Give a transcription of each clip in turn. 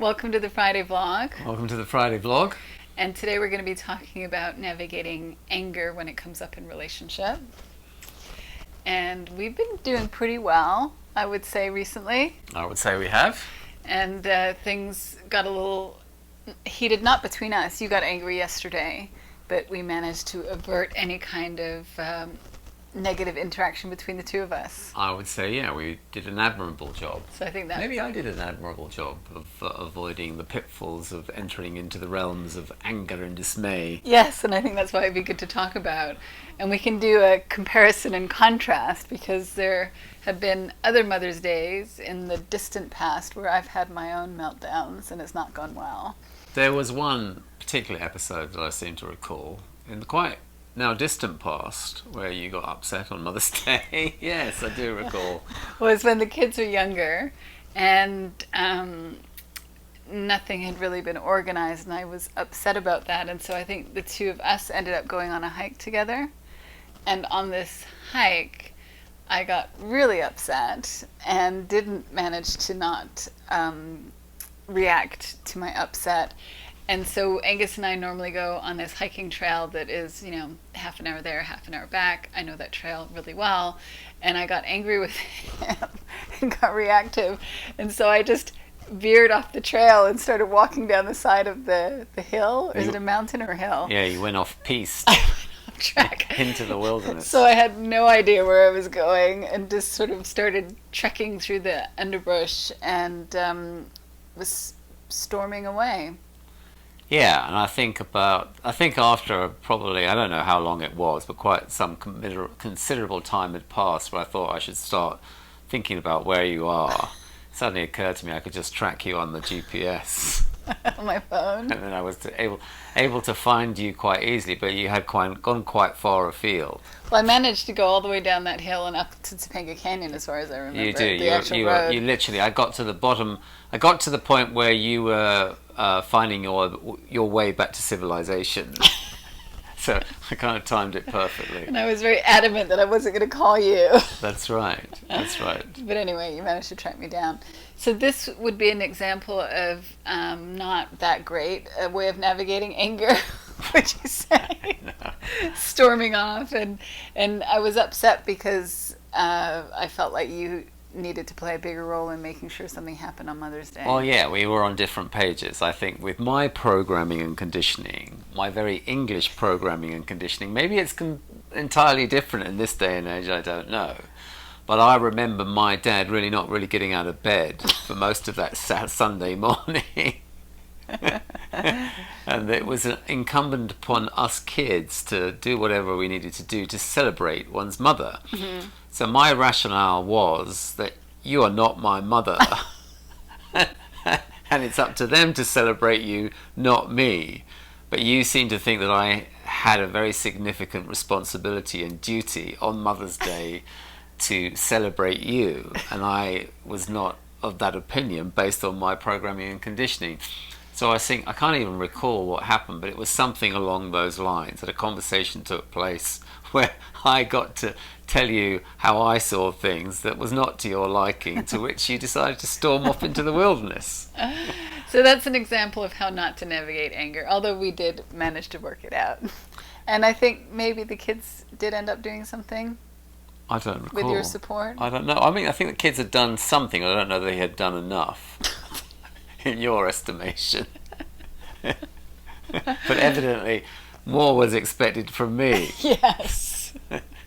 Welcome to the Friday vlog. Welcome to the Friday vlog. And today we're going to be talking about navigating anger when it comes up in relationship. And we've been doing pretty well, I would say, recently. I would say we have. And things got a little heated, not between us. You got angry yesterday, but we managed to avert any kind of negative interaction between the two of us. I would say, yeah, we did an admirable job. So I think that maybe I did an admirable job of avoiding the pitfalls of entering into the realms of anger and dismay. Yes, and I think that's why it'd be good to talk about. And we can do a comparison and contrast, because there have been other Mother's Days in the distant past where I've had my own meltdowns and it's not gone well. There was one particular episode that I seem to recall in the quite now distant past where you got upset on Mother's Day. Yes, I do recall. Was when the kids were younger and nothing had really been organized, and I was upset about that. And so I think the two of us ended up going on a hike together. And on this hike, I got really upset and didn't manage to not react to my upset. And so Angus and I normally go on this hiking trail that is, half an hour there, half an hour back. I know that trail really well. And I got angry with him and got reactive. And so I just veered off the trail and started walking down the side of the hill. Is it a mountain or a hill? Yeah, you went off piste. I went off track. Into the wilderness. So I had no idea where I was going and just sort of started trekking through the underbrush and was storming away. Yeah, and I think after probably, I don't know how long it was, but quite some considerable time had passed where I thought I should start thinking about where you are. It suddenly occurred to me I could just track you on the GPS. On my phone. And then I was able to find you quite easily, but you had gone quite far afield. Well, I managed to go all the way down that hill and up to Topanga Canyon, as far as I remember. You do. The actual road. You literally. I got to the bottom. I got to the point where you were finding your way back to civilization. So I kind of timed it perfectly. And I was very adamant that I wasn't going to call you. That's right. That's right. But anyway, you managed to track me down. So this would be an example of not that great a way of navigating anger, would you say? No. Storming off. And I was upset because I felt like you needed to play a bigger role in making sure something happened on Mother's Day. Well, yeah, we were on different pages. I think with my programming and conditioning, my very English programming and conditioning, maybe it's entirely different in this day and age, I don't know. But I remember my dad really not really getting out of bed for most of that Sunday morning. And it was incumbent upon us kids to do whatever we needed to do to celebrate one's mother. Mm-hmm. So my rationale was that you are not my mother. And it's up to them to celebrate you, not me. But you seem to think that I had a very significant responsibility and duty on Mother's Day to celebrate you. And I was not of that opinion based on my programming and conditioning. So I can't even recall what happened, but it was something along those lines, that a conversation took place where I got to tell you how I saw things that was not to your liking, to which you decided to storm off into the wilderness. So that's an example of how not to navigate anger, although we did manage to work it out. And I think maybe the kids did end up doing something. I don't recall. With your support? I don't know. I mean, I think the kids had done something. I don't know they had done enough. In your estimation. But evidently more was expected from me. Yes.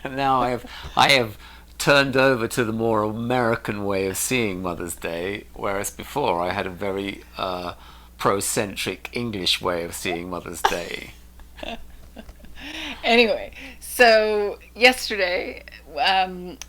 And now I have turned over to the more American way of seeing Mother's Day, whereas before I had a very pro-centric English way of seeing Mother's Day. Anyway, so yesterday,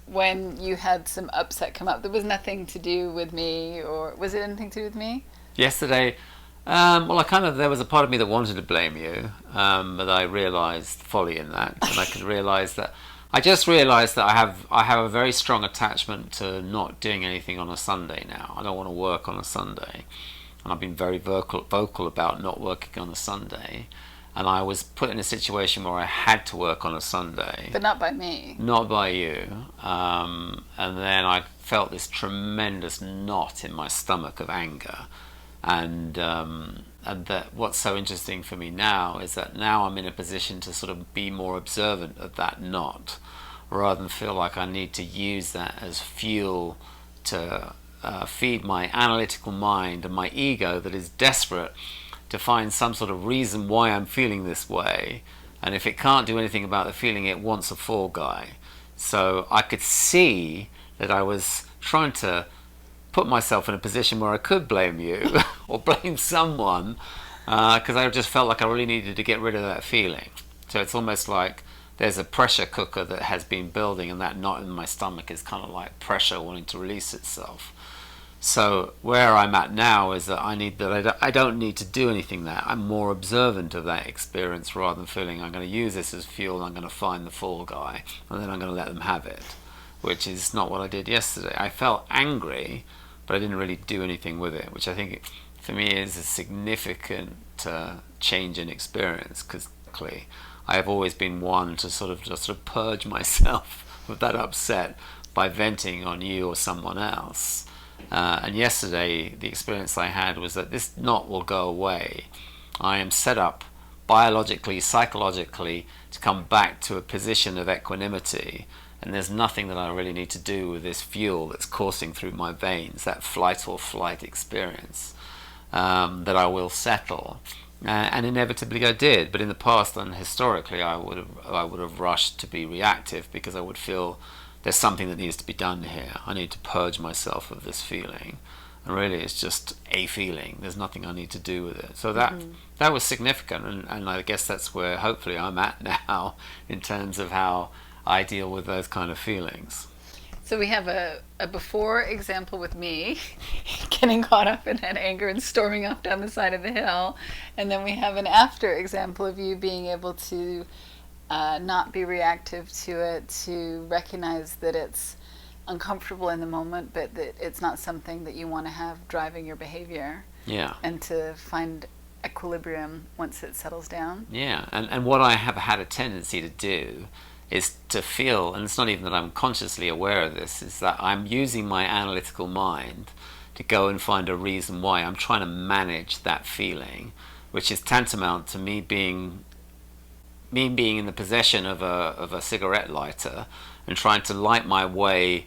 when you had some upset come up, there was nothing to do with me, or was it anything to do with me? Yesterday, there was a part of me that wanted to blame you, but I realised folly in that, and I just realised that I have a very strong attachment to not doing anything on a Sunday now. I don't want to work on a Sunday, and I've been very vocal about not working on a Sunday. And I was put in a situation where I had to work on a Sunday. But not by me. Not by you. And then I felt this tremendous knot in my stomach of anger And that what's so interesting for me now is that now I'm in a position to sort of be more observant of that knot, rather than feel like I need to use that as fuel to feed my analytical mind and my ego that is desperate to find some sort of reason why I'm feeling this way. And if it can't do anything about the feeling, it wants a fall guy. So I could see that I was trying to put myself in a position where I could blame you or blame someone, because I just felt like I really needed to get rid of that feeling. So it's almost like there's a pressure cooker that has been building, and that knot in my stomach is kind of like pressure wanting to release itself. So where I'm at now is that I don't need to do anything there. I'm more observant of that experience rather than feeling I'm going to use this as fuel and I'm going to find the fall guy and then I'm going to let them have it, which is not what I did yesterday. I felt angry, but I didn't really do anything with it, which I think for me is a significant change in experience, because I have always been one to sort of purge myself of that upset by venting on you or someone else. And yesterday, the experience I had was that this knot will go away. I am set up biologically, psychologically, to come back to a position of equanimity, and there's nothing that I really need to do with this fuel that's coursing through my veins, that flight or flight experience, that I will settle. And inevitably I did, but in the past and historically I would have rushed to be reactive, because I would feel there's something that needs to be done here. I need to purge myself of this feeling. And really it's just a feeling. There's nothing I need to do with it. So that was significant, and I guess that's where hopefully I'm at now in terms of how I deal with those kind of feelings. So we have a before example with me getting caught up in that anger and storming off down the side of the hill. And then we have an after example of you being able to not be reactive to it, to recognize that it's uncomfortable in the moment, but that it's not something that you want to have driving your behavior. Yeah. And to find equilibrium once it settles down. Yeah, and what I have had a tendency to do is to feel, and it's not even that I'm consciously aware of this, is that I'm using my analytical mind to go and find a reason why. I'm trying to manage that feeling, which is tantamount to me being in the possession of a cigarette lighter and trying to light my way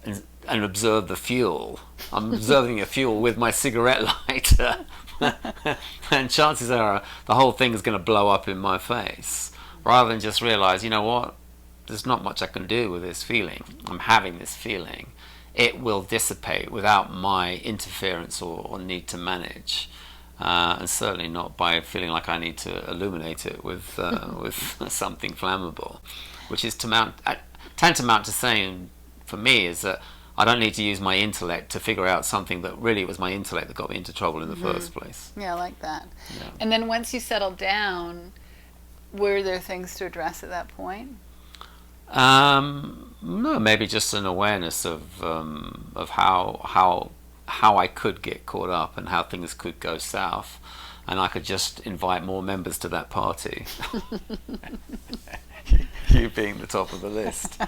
and observe the fuel. I'm observing the fuel with my cigarette lighter, and chances are the whole thing is going to blow up in my face, rather than just realize, you know what, there's not much I can do with this feeling. I'm having this feeling. It will dissipate without my interference or need to manage. And certainly not by feeling like I need to illuminate it with something flammable, which is tantamount to saying, for me, is that I don't need to use my intellect to figure out something that really was my intellect that got me into trouble in the first place. Yeah, I like that. Yeah. And then once you settled down, were there things to address at that point? No, maybe just an awareness of how I could get caught up and how things could go south, and I could just invite more members to that party. You being the top of the list.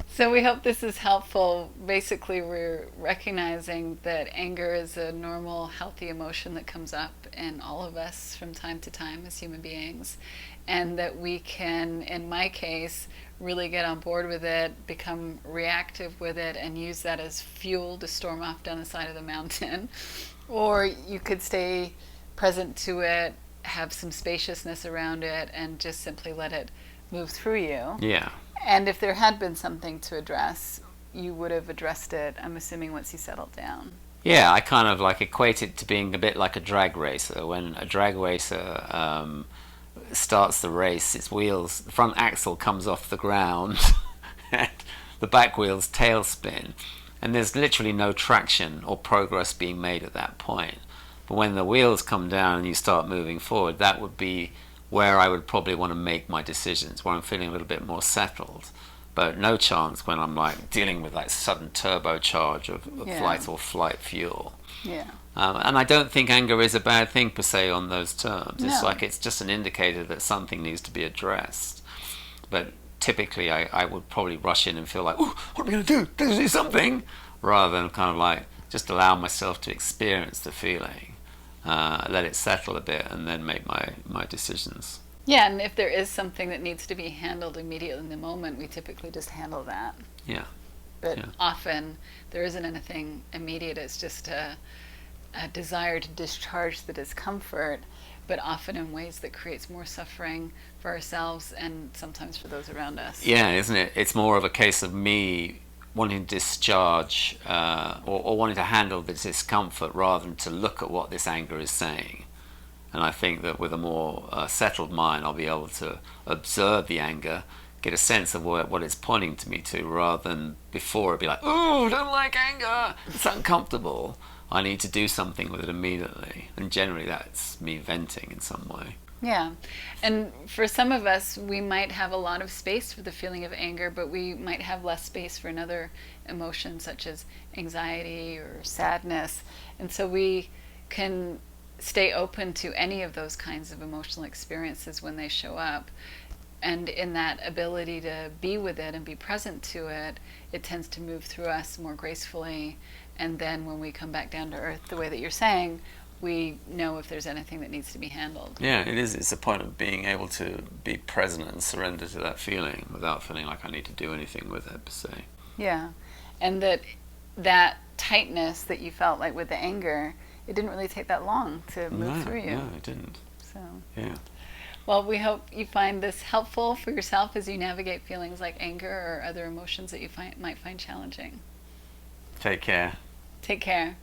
So we hope this is helpful. Basically, we're recognizing that anger is a normal, healthy emotion that comes up in all of us from time to time as human beings, and that we can, in my case, really get on board with it, become reactive with it, and use that as fuel to storm off down the side of the mountain. Or you could stay present to it, have some spaciousness around it, and just simply let it move through you. Yeah. And if there had been something to address, you would have addressed it, I'm assuming, once you settled down. Yeah, I kind of like equate it to being a bit like a drag racer. When a drag racer starts the race, its wheels, the front axle comes off the ground, and the back wheels tail spin, and there's literally no traction or progress being made at that point. But when the wheels come down and you start moving forward, that would be where I would probably want to make my decisions, where I'm feeling a little bit more settled. But no chance when I'm like dealing with like sudden turbocharge of flight or flight fuel. Yeah. And I don't think anger is a bad thing per se on those terms. No. It's like it's just an indicator that something needs to be addressed. But typically I would probably rush in and feel like, oh, what are we going to do? Do something? Rather than kind of like just allow myself to experience the feeling, let it settle a bit, and then make my decisions. Yeah, and if there is something that needs to be handled immediately in the moment, we typically just handle that. Yeah. But Yeah. often there isn't anything immediate. It's just a desire to discharge the discomfort, but often in ways that creates more suffering for ourselves and sometimes for those around us. Yeah, isn't it? It's more of a case of me wanting to discharge or wanting to handle the discomfort rather than to look at what this anger is saying. And I think that with a more settled mind, I'll be able to observe the anger, get a sense of what it's pointing to me to, rather than before it'd be like, "Oh, don't like anger, it's uncomfortable." I need to do something with it immediately, and generally that's me venting in some way. Yeah. And for some of us, we might have a lot of space for the feeling of anger, but we might have less space for another emotion such as anxiety or sadness. And so we can stay open to any of those kinds of emotional experiences when they show up. And in that ability to be with it and be present to it, it tends to move through us more gracefully. And then when we come back down to earth, the way that you're saying, we know if there's anything that needs to be handled. Yeah, it is. It's a point of being able to be present and surrender to that feeling without feeling like I need to do anything with it, per se. Yeah. And that tightness that you felt like with the anger, it didn't really take that long to move through you. No, it didn't. So, Yeah. well, we hope you find this helpful for yourself as you navigate feelings like anger or other emotions that you might find challenging. Take care. Take care.